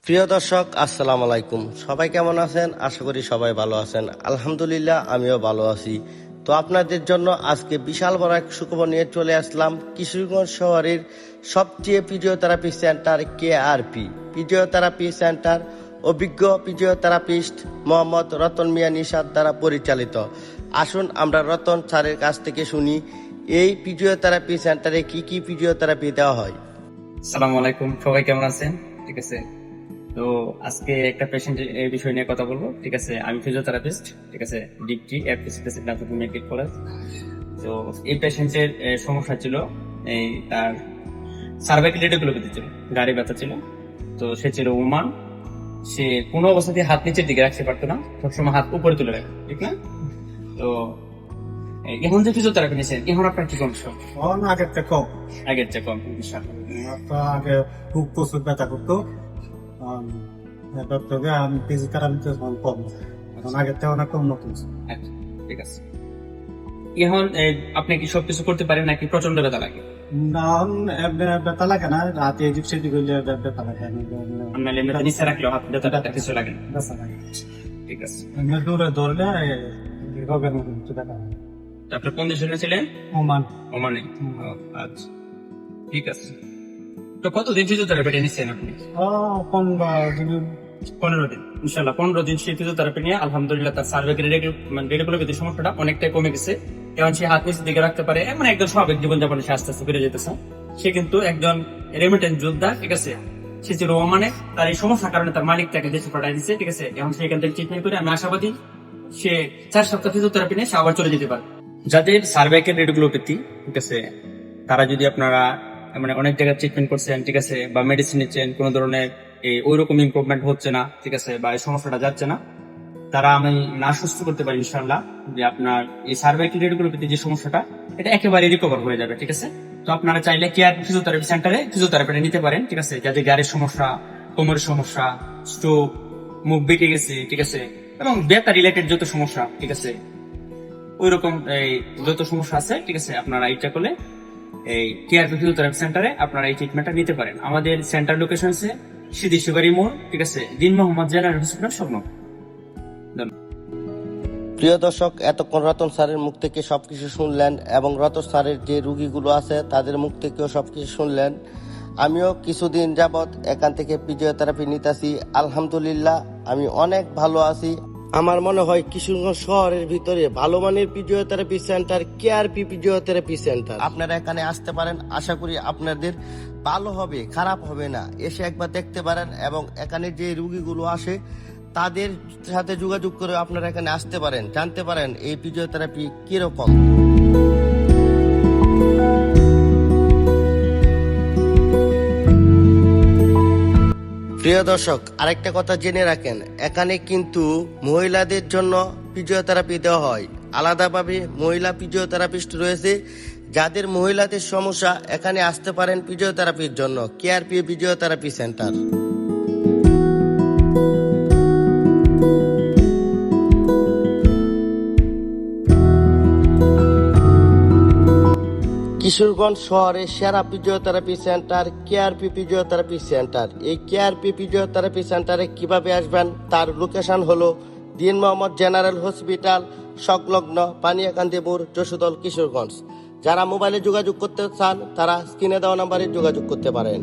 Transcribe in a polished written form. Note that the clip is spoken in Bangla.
প্রিয় দর্শক, আসসালামু আলাইকুম। সবাই কেমন আছেন? আশা করি সবাই ভালো আছেন। আলহামদুলিল্লাহ, আমিও ভালো আছি। তো আপনাদের জন্য আজকে বিশাল বড় এক সুখবর নিয়ে চলে আসলাম। কিশোরগঞ্জ শহরের সবচেয়ে physiotherapy centre KRP physiotherapy centre অভিজ্ঞ ফিজিওথেরাপিস্ট মোহাম্মদ রতন মিয়া নিশাদ দ্বারা পরিচালিত। আসুন আমরা রতন স্যারের কাছ থেকে শুনি এই ফিজিওথেরাপি সেন্টারে কি কি ফিজিওথেরাপি দেওয়া হয়। আসসালামু আলাইকুম, সবাই কেমন আছেন? ঠিক আছে, তো আজকে একটা পেশেন্ট এই বিষয় নিয়ে কথা বলবো। ঠিক আছে, আমি ফিজিওথেরাপিস্ট। ঠিক আছে, ডিগ্রি মেডিকেল কলেজ। তো এই পেশেন্টের সমস্যা ছিল, এই তার সার্ভাইকাল রেডিকুলোপ্যাথি ছিল, গাড়ি ব্যথা ছিল। তো সে ছিল ওমান। সে কোনো অবস্থাতে হাত নিচের দিকে রাখতে পারতো না, সবসময় হাত উপরে তুলে রাখে, ঠিক না? তো এখন যে ফিজিওথেরাপি নিয়েছেন, এখন আপনার কি সমস্যা? আগের থেকে কম। আগের চেয়ে কম, ইনশাআল্লাহ। আগে খুব প্রচুর ব্যথা করতো। ডক্টরকে আমি ফিজিওথেরাপিতে কম, এখন আগের থেকে অনেক কম নতুন। আচ্ছা, ঠিক আছে। এখন আপনি কি সবকিছু করতে পারেন নাকি প্রচন্ড ব্যথা লাগে? ব্যথা লাগে না, রাতে এদিক সেদিক হইলে ব্যথা লাগে। আপনার এমনিতে নিচে রাখলেও হাত ব্যথা কিছু লাগে না? ব্যথা লাগে। ঠিক আছে। এমনি দূরে ধরলে রোগের মতো কিছু ব্যথা লাগে। তো আপনি কোন দেশে ছিলেন? ওমান। ওমানে। আচ্ছা, ঠিক আছে। তো কতদিন ফিজিওথেরাপি নিচ্ছেন আপনি? 15 দিন। ইনশাল্লাহ 15 দিন সে ফিজিওথেরাপি নিয়ে আলহামদুলিল্লাহ তার সার্ভাইকাল রেডিকুলোপ্যাথি সমস্যাটা অনেকটাই কমে গেছে। এখন সে হাত নিচের দিকে রাখতে পারে, মানে একদম স্বাভাবিক জীবনযাপনে সে আস্তে আস্তে ফিরে যেতেছে। সে কিন্তু একজন রেমিটেন্স যোদ্ধা। ঠিক আছে, সে ছিল ওমানে। তার এই সমস্যার কারণে তার মালিক তাকে দেশে পাঠিয়ে দিচ্ছে। ঠিক আছে, এখন সে এখান থেকে ট্রিটমেন্ট করে আমি আশাবাদী সে 4 সপ্তাহ ফিজিওথেরাপি নিয়ে সে আবার চলে যেতে পারে। যাদের সার্ভাইকাল রেডিকুলোপ্যাথি, ঠিক আছে, তারা যদি আপনারা মানে অনেক জায়গায় ট্রিটমেন্ট করছেন, ঠিক আছে, বা মেডিসিন নিচ্ছেন, কোনো ধরনের ওই রকম ইমপ্রুভমেন্ট হচ্ছে না, ঠিক আছে, বা এই সমস্যাটা যাচ্ছে না, তারা আমি না সুস্থ করতে পারি ইনশাআল্লাহ যে আপনার এই সার্ভাইকাল রেডিকুলোপ্যাথি যে সমস্যাটা, এটা একেবারে রিকভার হয়ে যাবে। ঠিক আছে, তো আপনারা চাইলে কেয়ার ফিজিওথেরাপি সেন্টারে ফিজিওথেরাপিটা নিতে পারেন। ঠিক আছে, যাদের গাড়ির সমস্যা, কোমরের সমস্যা, স্ট্রোক, মুখ বেঁকে গেছে, ঠিক আছে, এবং ব্যথা রিলেটেড যত সমস্যা, ঠিক আছে, ওই রকম যত সমস্যা আছে, ঠিক আছে, আপনারা এইটা করলে এই কেয়ার ফিজিওথেরাপি সেন্টারে আপনারা এই ট্রিটমেন্টটা নিতে পারেন। আমাদের সেন্টার লোকেশন আছে সিদ্ধেশ্বরী মোড়, ঠিক আছে, দিন মোহাম্মদ জেনারেল হসপিটাল, স্বপ্ন। প্রিয় দর্শক, এতক্ষণ রতন স্যারের মুখ থেকে সবকিছু শুনলেন এবং রতন স্যারের যে রুগীগুলো আছে তাদের মুখ থেকেও সবকিছু শুনলেন। আমিও কিছুদিন যাবৎ এখান থেকে ফিজিওথেরাপি নিতেছি। আলহামদুলিল্লাহ, আমি অনেক ভালো আছি। আমার মনে হয় কিশোরগঞ্জ শহরের ভিতরে ভালো মানের physiotherapy centre KRP physiotherapy centre. আপনারা এখানে আসতে পারেন, আশা করি আপনাদের ভালো হবে, খারাপ হবে না। এসে একবার দেখতে পারেন এবং এখানে যে রুগীগুলো আসে তাদের সাথে যোগাযোগ করে আপনারা এখানে আসতে পারেন, জানতে পারেন এই ফিজিওথেরাপি কিরকম। প্রিয় দর্শক, আরেকটা কথা জেনে রাখেন, এখানে কিন্তু মহিলাদের জন্য ফিজিওথেরাপি দেওয়া হয়। আলাদাভাবে মহিলা ফিজিওথেরাপিস্ট রয়েছে। যাদের মহিলাদের সমস্যা এখানে আসতে পারেন ফিজিওথেরাপির জন্য। KRP physiotherapy centre. কিশোরগঞ্জ শহরের সেরা physiotherapy centre KRP physiotherapy centre. এই KRP ফিজিওথেরাপি সেন্টারে কিভাবে আসবেন তার লোকেশন হলো দিন মোহাম্মদ জেনারেল হসপিটাল সংলগ্ন পানিয়াকান্দিপুর, যশোদল, কিশোরগঞ্জ। যারা মোবাইলে যোগাযোগ করতে চান তারা স্ক্রিনে দেওয়া নাম্বারে যোগাযোগ করতে পারেন।